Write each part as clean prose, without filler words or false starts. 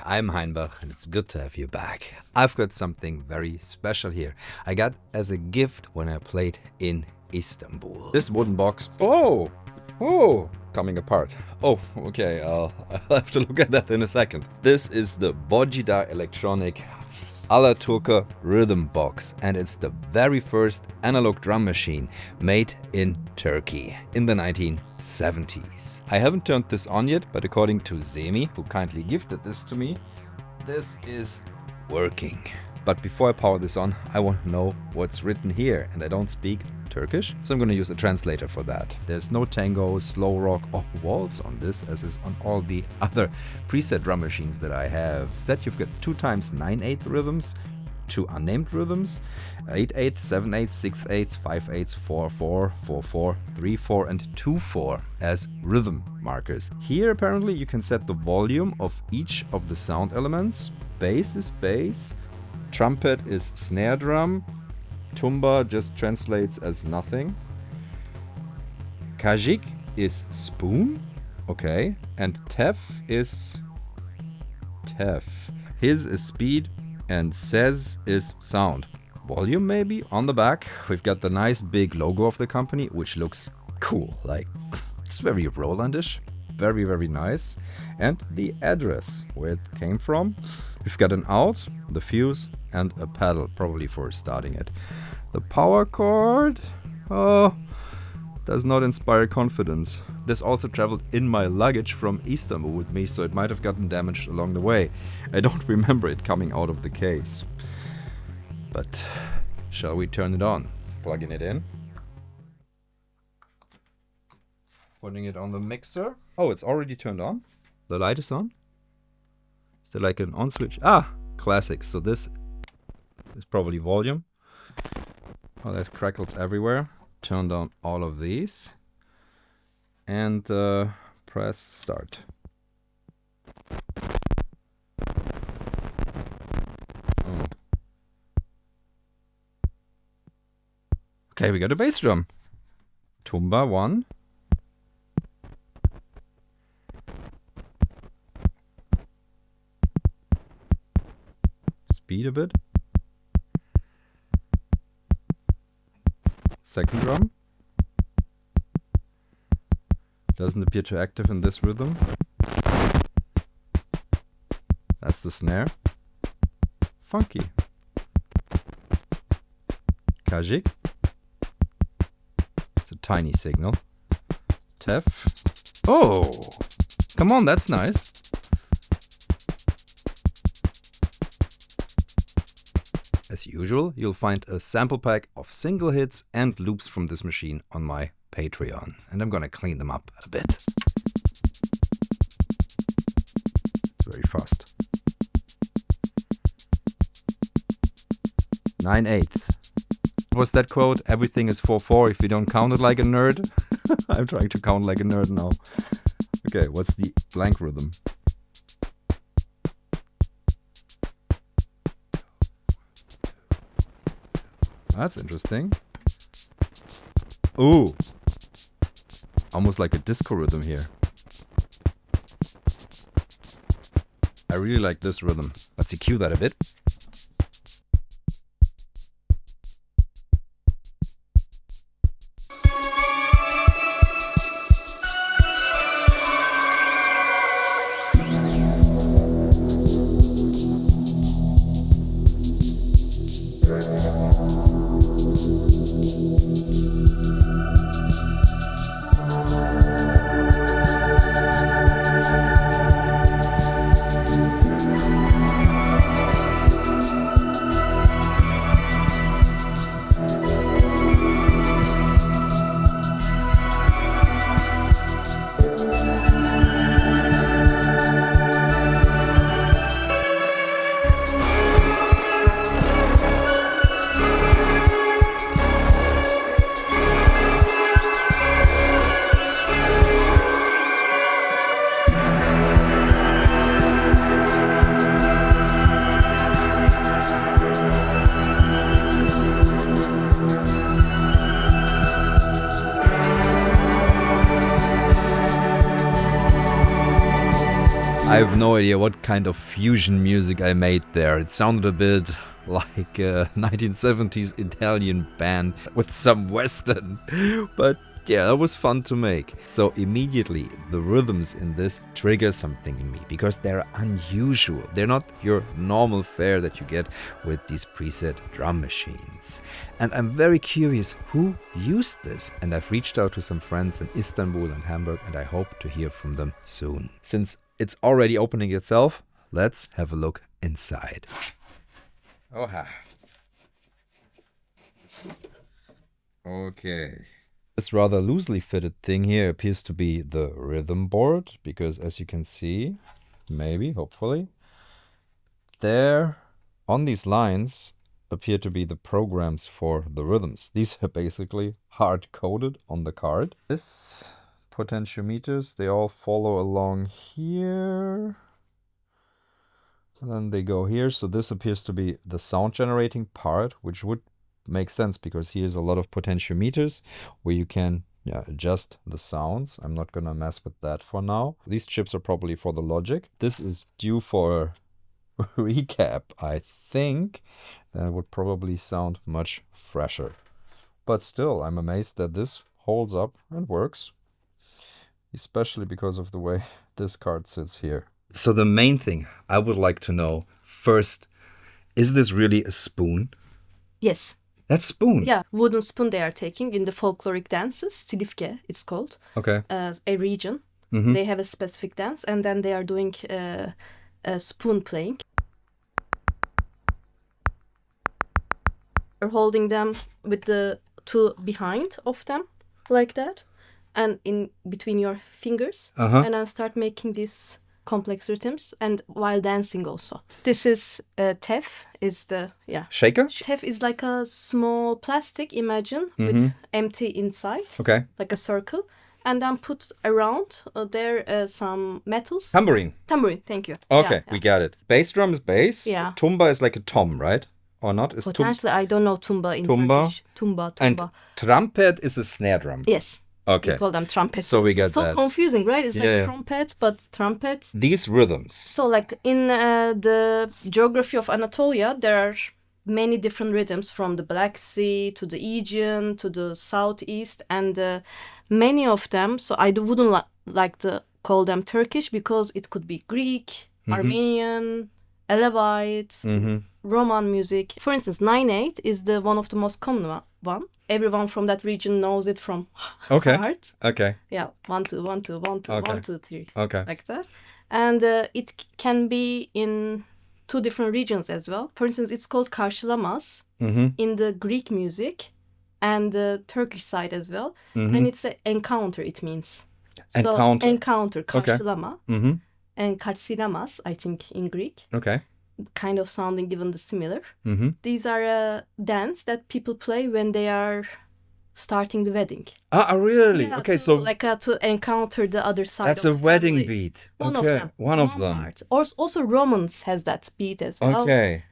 I'm Heinbach and it's good to have you back. I've got something very special here. I got as a gift when I played in Istanbul. This wooden box. Oh, coming apart. Oh, okay, I'll have to look at that in a second. This is the Bojida Electronic Alaturka rhythm box, and it's the very first analog drum machine made in Turkey in the 1970s. I haven't turned this on yet, but according to Semi, who kindly gifted this to me, this is working. But before I power this on, I want to know what's written here, and I don't speak Turkish, so I'm going to use a translator for that. There's no tango, slow rock or waltz on this, as is on all the other preset drum machines that I have. Instead, you've got 2 times 9/8 rhythms, 2 unnamed rhythms, 8/8, 7/8, 6/8, 5/8, 4/4, 4/4, 3/4 and 2/4 as rhythm markers. Here apparently you can set the volume of each of the sound elements. Bass is bass, trumpet is snare drum, tumba just translates as nothing. Kajik is spoon, okay, and tef is tef. His is speed and says is sound. Volume maybe on the back. We've got the nice big logo of the company, which looks cool, like it's very Rolandish, very, very nice. And the address, where it came from. We've got an out, the fuse, and a pedal, probably for starting it. The power cord, does not inspire confidence. This also traveled in my luggage from Istanbul with me, so it might have gotten damaged along the way. I don't remember it coming out of the case. But shall we turn it on? Plugging it in. Putting it on the mixer. Oh, it's already turned on. The light is on. Is there like an on switch? Ah, classic. So this is probably volume. Oh, there's crackles everywhere. Turn down all of these. And press start. Oh. Okay, we got a bass drum. Tumba 1. Speed a bit. Second drum. Doesn't appear too active in this rhythm. That's the snare. Funky. Kajik. It's a tiny signal. Tef. Oh! Come on, that's nice. As usual, you'll find a sample pack of single hits and loops from this machine on my Patreon, and I'm gonna clean them up a bit. It's very fast. 9/8. What was that quote? Everything is 4/4 if you don't count it like a nerd. I'm trying to count like a nerd now. Okay, what's the blank rhythm? That's interesting. Ooh. Almost like a disco rhythm here. I really like this rhythm. Let's EQ that a bit. I have no idea what kind of fusion music I made there. It sounded a bit like a 1970s Italian band with some Western, but yeah, that was fun to make. So immediately the rhythms in this trigger something in me because they're unusual. They're not your normal fare that you get with these preset drum machines. And I'm very curious who used this. And I've reached out to some friends in Istanbul and Hamburg, and I hope to hear from them soon. Since it's already opening itself, let's have a look inside. Oha. Okay. This rather loosely fitted thing here appears to be the rhythm board, because as you can see, maybe, hopefully, there on these lines appear to be the programs for the rhythms. These are basically hard-coded on the card. This potentiometers, they all follow along here. And then they go here. So this appears to be the sound generating part, which would make sense because here's a lot of potentiometers where you can adjust the sounds. I'm not gonna mess with that for now. These chips are probably for the logic. This is due for a recap, I think. That would probably sound much fresher. But still, I'm amazed that this holds up and works, especially because of the way this card sits here. So the main thing I would like to know first, is this really a spoon? Yes. That spoon? Yeah, wooden spoon they are taking in the folkloric dances. Silifke, it's called. Okay. A region. Mm-hmm. They have a specific dance, and then they are doing a spoon playing. They're holding them with the two behind of them, like that, and in between your fingers, and then start making these complex rhythms, and while dancing also. This is tef, is the shaker. Tef is like a small plastic, imagine, with empty inside, like a circle, and then put around there some metals. Tambourine, thank you. Okay, we got it. Bass drum is bass. Yeah. Tumba is like a tom, right? Or not? Is potentially, I don't know tumba in Turkish. Tumba. And trumpet is a snare drum. Yes. Okay. We call them trumpets. So we get that. So confusing, right? It's like trumpet, but trumpet. These rhythms. So like in the geography of Anatolia, there are many different rhythms from the Black Sea to the Aegean to the southeast, and many of them, so I wouldn't like to call them Turkish because it could be Greek, Armenian, Alevite, Roman music. For instance, 9/8 is the one of the most common one. Everyone from that region knows it from heart. Okay. Yeah, 1 2 1 2 1 2 1 2 3. Okay. Like that, and it can be in two different regions as well. For instance, it's called karşılamaz in the Greek music and the Turkish side as well, and it's an encounter. It means encounter. So encounter, karşılama, and karşılamaz, I think in Greek. Okay. Kind of sounding given the similar. These are a dance that people play when they are starting the wedding. Ah, really? Yeah, okay, so like to encounter the other side. That's of a the wedding family. beat. One of them. Part. Also, Romans has that beat as well. Okay.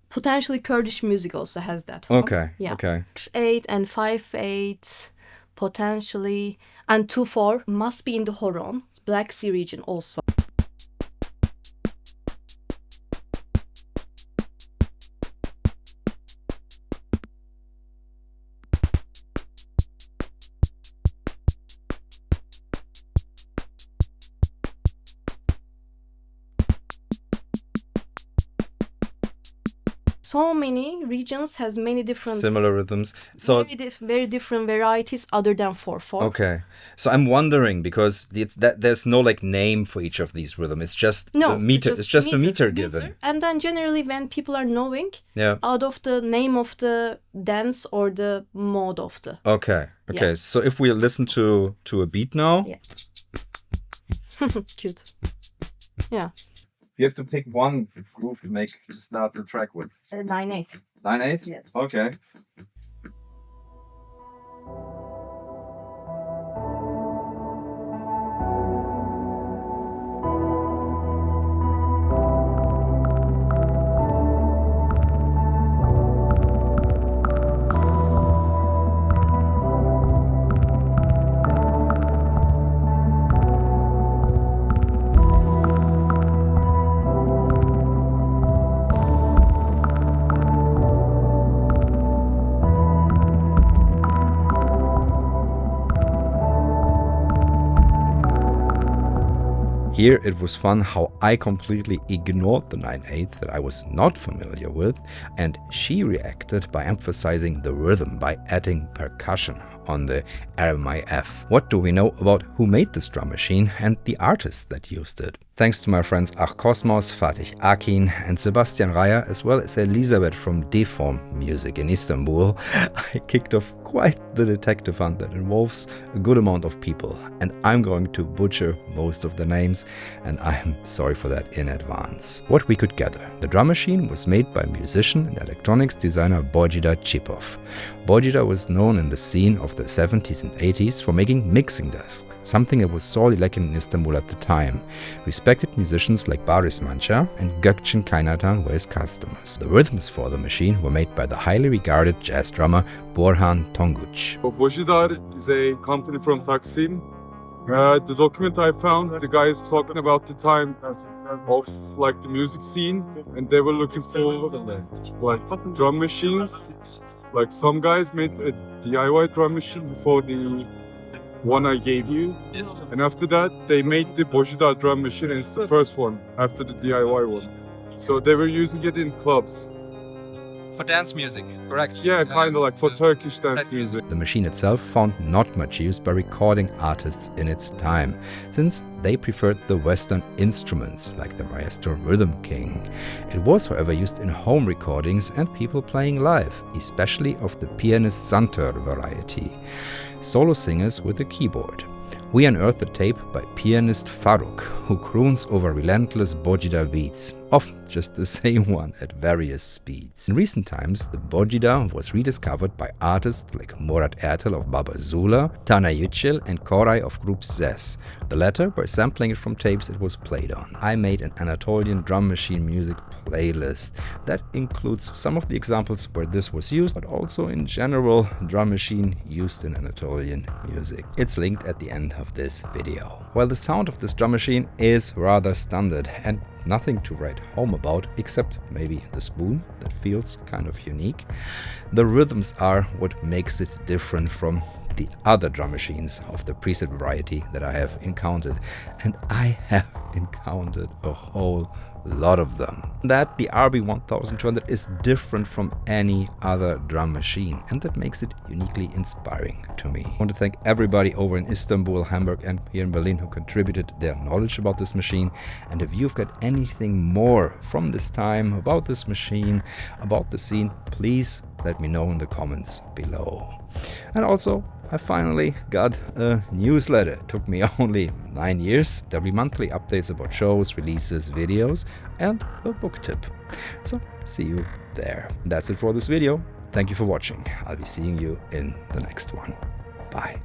Potentially Kurdish music also has that one. Okay. Yeah. Okay. 6/8 and 5/8 potentially, and 2/4 must be in the Horon, Black Sea region also. So many regions has many different similar rhythms. So very different varieties other than 4/4. Okay. So I'm wondering because there's no like name for each of these rhythms. It's just a meter. It's just a meter given. And then generally when people are knowing out of the name of the dance or the mode of the. Okay. Yeah. So if we listen to a beat now. Yeah. Cute. Yeah. You have to pick one groove to start the track with. 9/8. 9/8? Yes. Okay. Here it was fun how I completely ignored the 9/8 that I was not familiar with, and she reacted by emphasizing the rhythm by adding percussion on the RMIF. What do we know about who made this drum machine and the artists that used it? Thanks to my friends Ach Kosmos, Fatih Akin and Sebastian Reyer, as well as Elisabeth from Deform Music in Istanbul, I kicked off quite the detective hunt that involves a good amount of people, and I'm going to butcher most of the names, and I'm sorry for that in advance. What we could gather: the drum machine was made by musician and electronics designer Bojida Chipov. Bojida was known in the scene of the 70s and 80s for making mixing desks, something that was sorely lacking in Istanbul at the time. Respected musicians like Baris Manço and Gökçen Kaynartan were his customers. The rhythms for the machine were made by the highly regarded jazz drummer Borhan Tonguç. Bojidar is a company from Taksim. The document I found, the guy is talking about the time of like the music scene, and they were looking for like drum machines. Like some guys made a DIY drum machine before the one I gave you, and after that they made the Bojidar drum machine, and it's the first one after the DIY one. So they were using it in clubs. For dance music, correct? Yeah, kind of like for Turkish dance music. The machine itself found not much use by recording artists in its time, since they preferred the Western instruments, like the Maestro Rhythm King. It was, however, used in home recordings and people playing live, especially of the pianist Santur variety, solo singers with a keyboard. We unearthed the tape by pianist Faruk, who croons over relentless Bojida beats, often just the same one at various speeds. In recent times, the Bojida was rediscovered by artists like Murat Ertel of Baba Zula, Tana Yücel and Koray of Group Zes, the latter by sampling it from tapes it was played on. I made an Anatolian drum machine music playlist that includes some of the examples where this was used, but also in general drum machine used in Anatolian music. It's linked at the end of this video. While the sound of this drum machine is rather standard and nothing to write home about, except maybe the spoon that feels kind of unique, the rhythms are what makes it different from the other drum machines of the preset variety that I have encountered, and I have encountered a whole lot of them. That the RB1200 is different from any other drum machine, and that makes it uniquely inspiring to me. I want to thank everybody over in Istanbul, Hamburg and here in Berlin who contributed their knowledge about this machine, and if you've got anything more from this time about this machine, about the scene, please let me know in the comments below. And also, I finally got a newsletter. It took me only 9 years. There'll be monthly updates about shows, releases, videos, and a book tip. So, see you there. That's it for this video. Thank you for watching. I'll be seeing you in the next one. Bye.